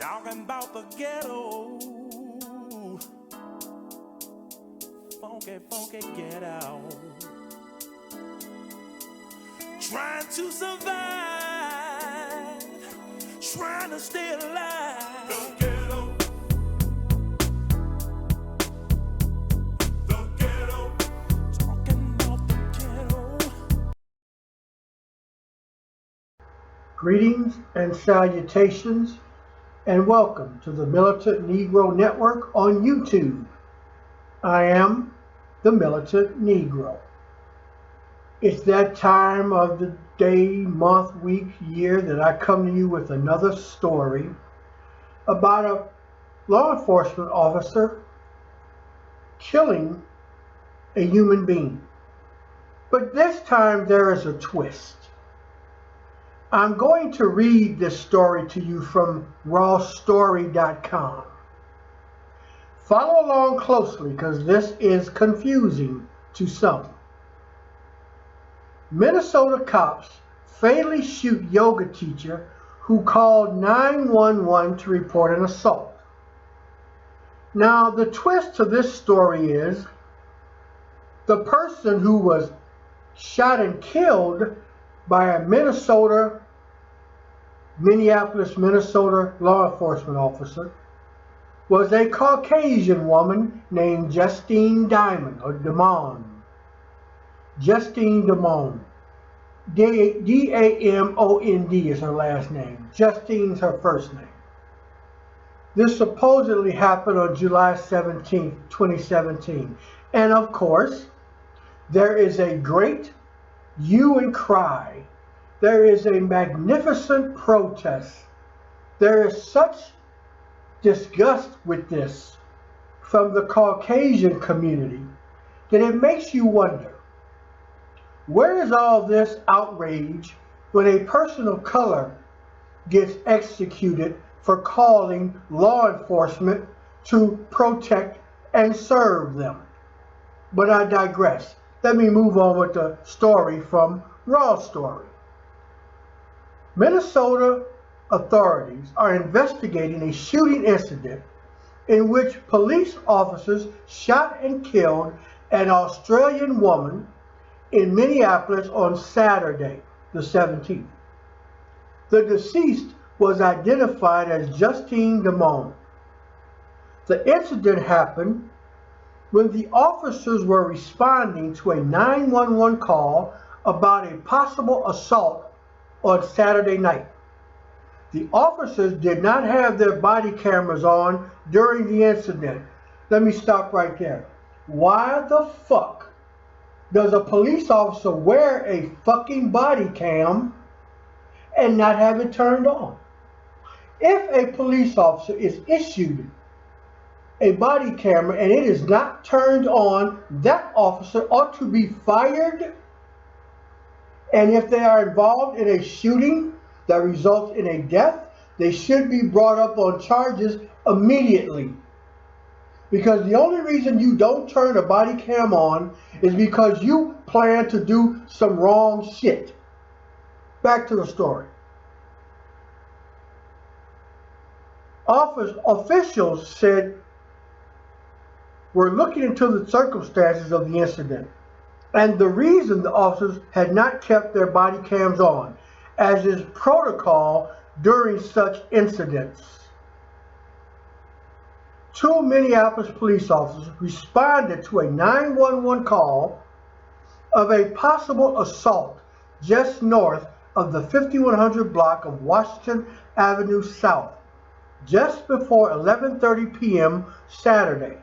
Talking about the ghetto. Funky, funky ghetto. Trying to survive, trying to stay alive. The ghetto. The ghetto. Talking about the ghetto. Greetings and salutations, and welcome to the Militant Negro Network on YouTube. I am the Militant Negro. It's that time of the day, month, week, year that I come to you with another story about a law enforcement officer killing a human being. But this time there is a twist. I'm going to read this story to you from rawstory.com. Follow along closely because this is confusing to some. Minnesota cops fatally shoot yoga teacher who called 911 to report an assault. Now, the twist to this story is the person who was shot and killed by a Minneapolis, Minnesota law enforcement officer was a Caucasian woman named Justine Damond, or Damond. Justine Damond. D-A-M-O-N-D is her last name. Justine's her first name. This supposedly happened on July 17, 2017. And of course, there is a great hue and cry. There is a magnificent protest. There is such disgust with this from the Caucasian community that it makes you wonder, where is all this outrage when a person of color gets executed for calling law enforcement to protect and serve them? But I digress. Let me move on with the story from Raw Story. Minnesota authorities are investigating a shooting incident in which police officers shot and killed an Australian woman in Minneapolis on Saturday, the 17th. The deceased was identified as Justine Damond. The incident happened when the officers were responding to a 911 call about a possible assault on Saturday night. The officers did not have their body cameras on during the incident. Let me stop right there. Why the fuck does a police officer wear a fucking body cam and not have it turned on? If a police officer is issued a body camera and it is not turned on, that officer ought to be fired. And if they are involved in a shooting that results in a death, they should be brought up on charges immediately. Because the only reason you don't turn a body cam on is because you plan to do some wrong shit. Back to the story. Officials said we're looking into the circumstances of the incident and the reason the officers had not kept their body cams on, as is protocol during such incidents. Two Minneapolis police officers responded to a 911 call of a possible assault just north of the 5100 block of Washington Avenue South, just before 11:30 p.m. Saturday.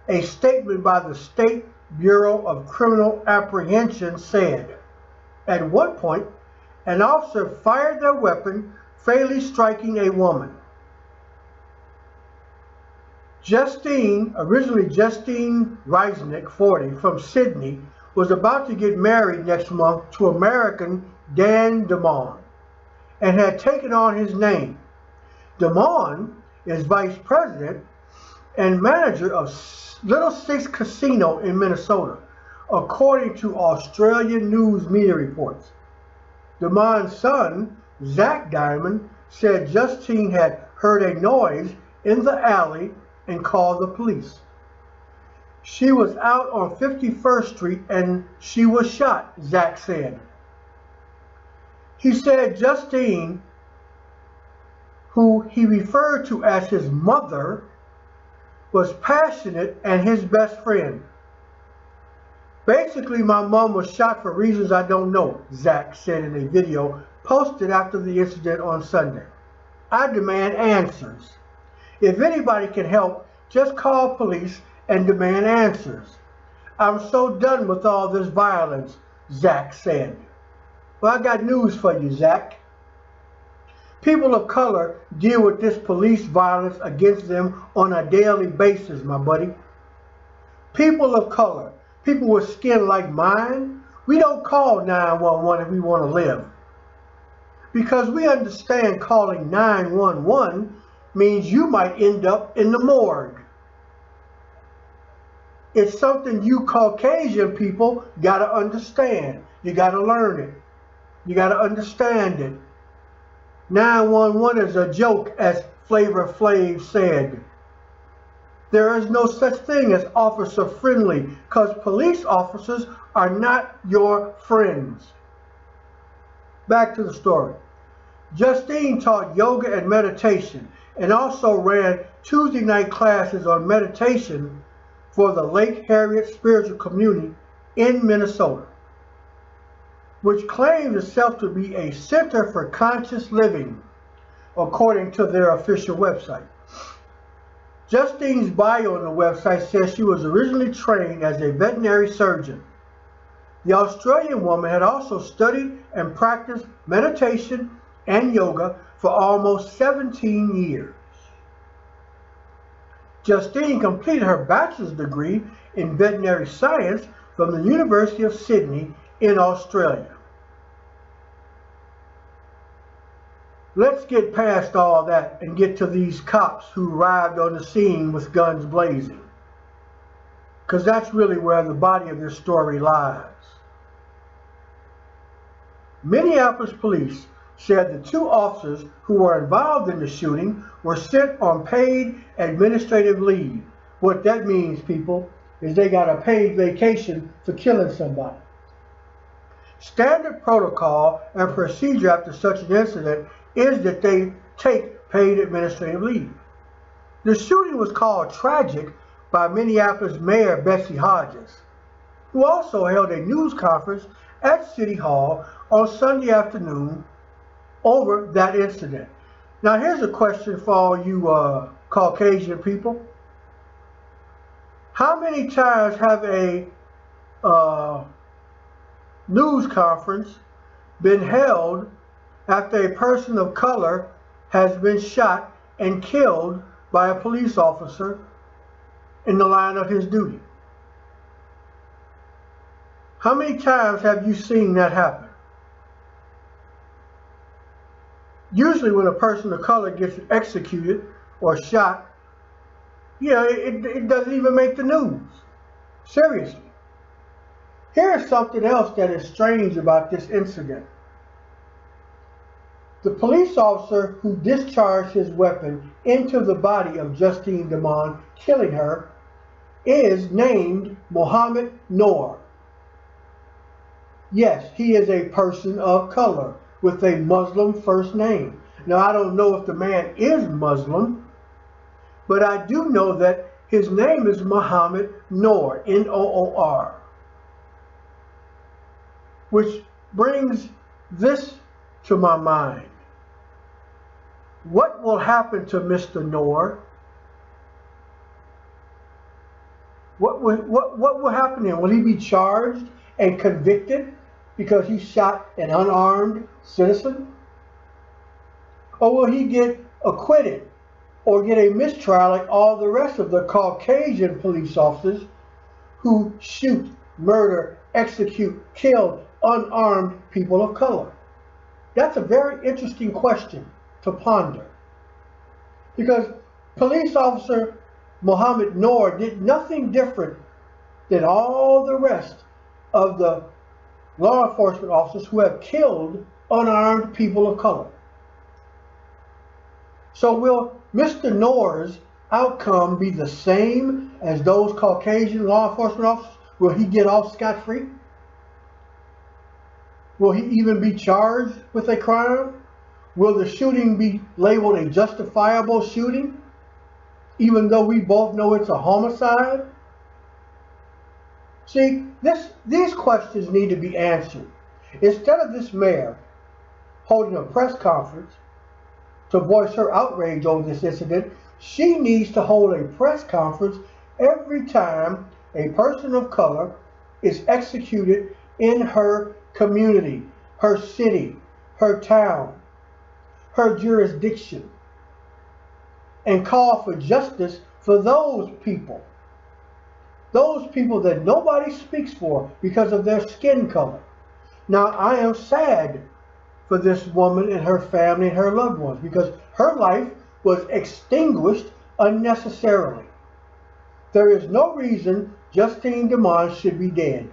A statement by the State Bureau of Criminal Apprehension said, at one point, an officer fired their weapon, fatally striking a woman. Originally Justine Reisnick, 40, from Sydney, was about to get married next month to American Dan Damond and had taken on his name. Damond is vice president and manager of Little Six Casino in Minnesota, according to Australian news media reports. Damond's son, Zach Damond, said Justine had heard a noise in the alley and called the police. She was out on 51st Street and she was shot, Zach said. He said Justine, who he referred to as his mother, was passionate and his best friend. Basically, my mom was shot for reasons I don't know, Zach said in a video posted after the incident on Sunday. I demand answers. If anybody can help, just call police and demand answers. I'm so done with all this violence, Zach said. Well, I got news for you, Zach. People of color deal with this police violence against them on a daily basis, my buddy. People of color, people with skin like mine, we don't call 911 if we want to live. Because we understand calling 911 means you might end up in the morgue. It's something you Caucasian people gotta understand. You gotta learn it. You gotta understand it. 911 is a joke, as Flavor Flav said. There is no such thing as officer friendly, because police officers are not your friends. Back to the story. Justine taught yoga and meditation and also ran Tuesday night classes on meditation for the Lake Harriet Spiritual Community in Minnesota, which claims itself to be a center for conscious living, according to their official website. Justine's bio on the website says she was originally trained as a veterinary surgeon. The Australian woman had also studied and practiced meditation and yoga for almost 17 years. Justine completed her bachelor's degree in veterinary science from the University of Sydney in Australia. Let's get past all that and get to these cops who arrived on the scene with guns blazing, because that's really where the body of this story lies. Minneapolis police said the two officers who were involved in the shooting were sent on paid administrative leave. What that means, people, is they got a paid vacation for killing somebody. Standard protocol and procedure after such an incident is that they take paid administrative leave. The shooting was called tragic by Minneapolis Mayor Betsy Hodges, who also held a news conference at City Hall on Sunday afternoon over that incident. Now here's a question for all you Caucasian people. How many times have a news conference been held after a person of color has been shot and killed by a police officer in the line of his duty? How many times have you seen that happen? Usually when a person of color gets executed or shot, it doesn't even make the news. Seriously. Here's something else that is strange about this incident. The police officer who discharged his weapon into the body of Justine Damond, killing her, is named Mohamed Noor. Yes, he is a person of color with a Muslim first name. Now, I don't know if the man is Muslim, but I do know that his name is Mohamed Noor, N-O-O-R. Which brings this to my mind. What will happen to Mr. Noor? What will happen to him? Will he be charged and convicted because he shot an unarmed citizen? Or will he get acquitted or get a mistrial like all the rest of the Caucasian police officers who shoot, murder, execute, kill unarmed people of color? That's a very interesting question to ponder, because police officer Mohamed Noor did nothing different than all the rest of the law enforcement officers who have killed unarmed people of color. So will Mr. Noor's outcome be the same as those Caucasian law enforcement officers? Will he get off scot-free? Will he even be charged with a crime? Will the shooting be labeled a justifiable shooting, even though we both know it's a homicide? See, these questions need to be answered. Instead of this mayor holding a press conference to voice her outrage over this incident, she needs to hold a press conference every time a person of color is executed in her community, her city, her town, her jurisdiction, and call for justice for those people that nobody speaks for because of their skin color. Now, I am sad for this woman and her family and her loved ones because her life was extinguished unnecessarily. There is no reason Justine Damond should be dead.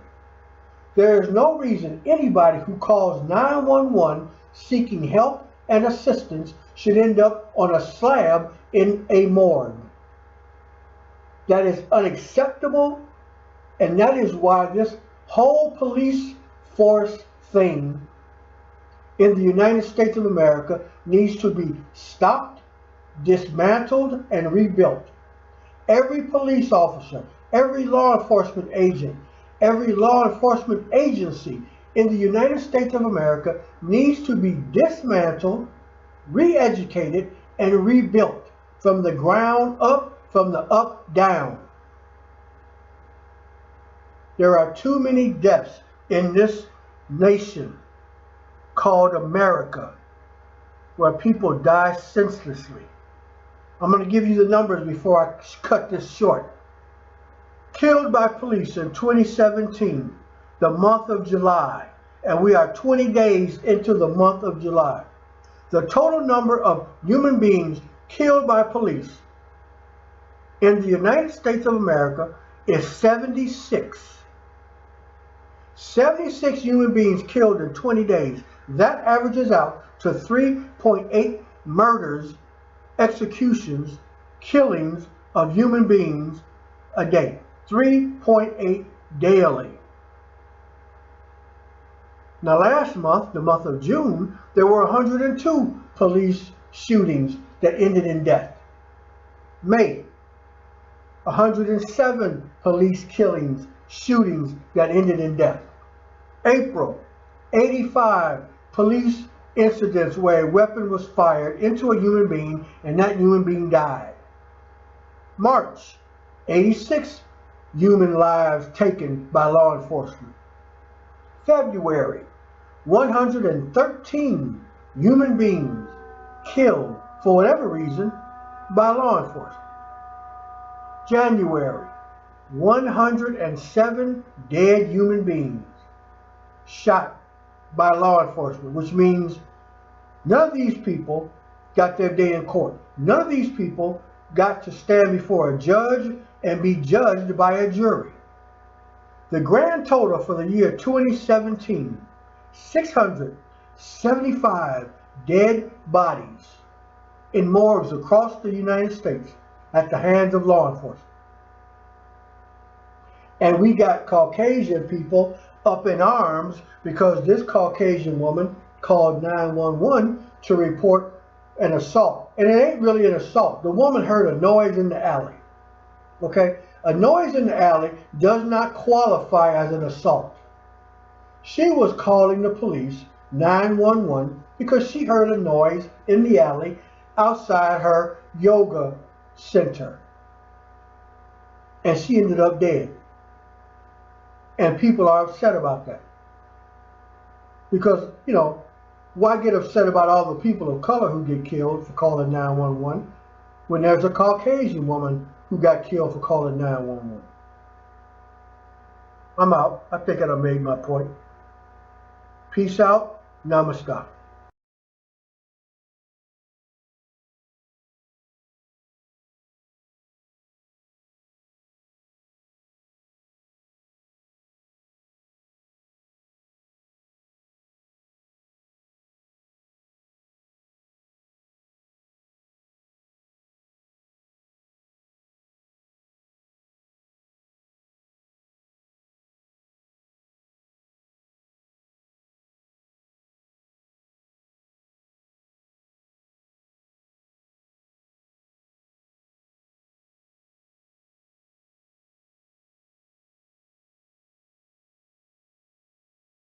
There is no reason anybody who calls 911 seeking help and assistance should end up on a slab in a morgue. That is unacceptable, and that is why this whole police force thing in the United States of America needs to be stopped, dismantled, and rebuilt. Every police officer, every law enforcement agent, every law enforcement agency in the United States of America needs to be dismantled, re-educated, and rebuilt from the ground up, from the up down. There are too many deaths in this nation called America where people die senselessly. I'm going to give you the numbers before I cut this short. Killed by police in 2017, the month of July, and we are 20 days into the month of July. The total number of human beings killed by police in the United States of America is 76. 76 human beings killed in 20 days. That averages out to 3.8 murders, executions, killings of human beings a day. 3.8 daily. Now last month, the month of June, there were 102 police shootings that ended in death. May, 107 police killings, shootings that ended in death. April, 85 police incidents where a weapon was fired into a human being and that human being died. March, 86 human lives taken by law enforcement. February, 113 human beings killed for whatever reason by law enforcement. January, 107 dead human beings shot by law enforcement, which means none of these people got their day in court. None of these people got to stand before a judge and be judged by a jury. The grand total for the year 2017, 675 dead bodies in morgues across the United States at the hands of law enforcement. And we got Caucasian people up in arms because this Caucasian woman called 911 to report an assault. And it ain't really an assault. The woman heard a noise in the alley. Okay? A noise in the alley does not qualify as an assault. She was calling the police, 911, because she heard a noise in the alley outside her yoga center. And she ended up dead. And people are upset about that. Because, you know, why get upset about all the people of color who get killed for calling 911 when there's a Caucasian woman who got killed for calling 911? I'm out. I think I done made my point. Peace out. Namaste.